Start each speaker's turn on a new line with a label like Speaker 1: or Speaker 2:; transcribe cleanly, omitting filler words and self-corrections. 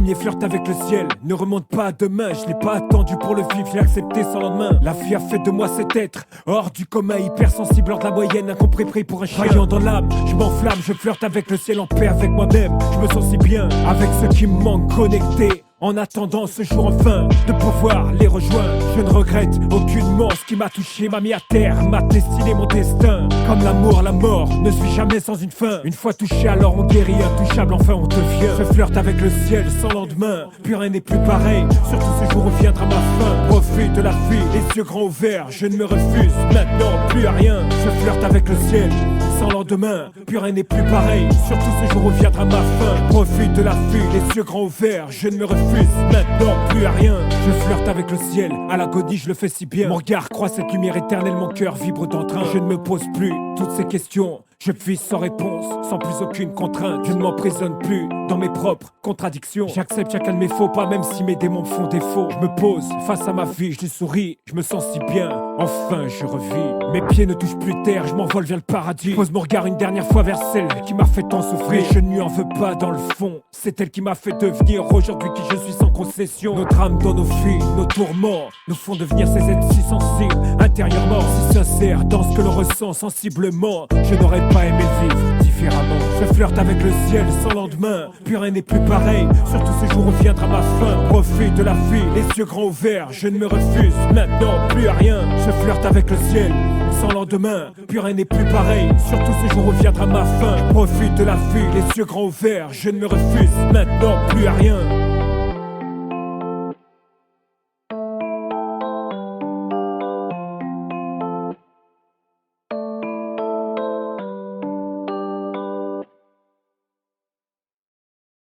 Speaker 1: premier flirt avec le ciel ne remonte pas à demain. Je l'ai pas attendu pour le vivre, je l'ai accepté sans lendemain. La vie a fait de moi cet être hors du commun, hypersensible hors de la moyenne, incompris pris pour un chien. Vaillant dans l'âme, je m'enflamme, je flirte avec le ciel en paix avec moi-même. Je me sens si bien avec ceux qui me manquent connectés. En attendant ce jour enfin de pouvoir les rejoindre, je ne regrette aucunement ce qui m'a touché, m'a mis à terre, m'a destiné mon destin. Comme l'amour, la mort ne suit jamais sans une fin. Une fois touché, alors on guérit, intouchable, enfin on devient. Je flirte avec le ciel sans lendemain, puis rien n'est plus pareil. Surtout ce jour où viendra ma fin. Profite de la vie, les yeux grands ouverts, je ne me refuse maintenant plus à rien. Je flirte avec le ciel sans lendemain, puis rien n'est plus pareil. Surtout ce jour où viendra ma fin. Profite de la vie, les yeux grands ouverts, je ne me refuse maintenant plus à rien. Je flirte avec le ciel, à l'agonie je le fais si bien. Mon regard croit cette lumière éternelle, mon cœur vibre d'entrain. Je ne me pose plus toutes ces questions, je fuis sans réponse, sans plus aucune contrainte. Je ne m'emprisonne plus dans mes propres contradictions. J'accepte chacun de mes faux pas, même si mes démons me font défaut. Je me pose face à ma vie, je lui souris, je me sens si bien. Enfin je revis, mes pieds ne touchent plus terre, je m'envole vers le paradis. Pose mon regard une dernière fois vers celle qui m'a fait tant souffrir. Je ne lui en veux pas dans le fond, c'est elle qui m'a fait devenir aujourd'hui qui je suis sans concession. Notre âme dans nos filles, nos tourments nous font devenir ces êtres si sensibles, intérieurement si sincères dans ce que l'on ressent sensiblement. Je n'aurais pas aimé vivre différemment. Je flirte avec le ciel sans lendemain, puis rien n'est plus pareil. Surtout ce jour où viendra ma fin. Profite de la vie, les yeux grands ouverts, je ne me refuse maintenant plus à rien. Je flirte avec le ciel sans lendemain, puis rien n'est plus pareil. Surtout ce jour où viendra ma fin. Profite de la vie, les yeux grands ouverts, je ne me refuse maintenant plus à rien.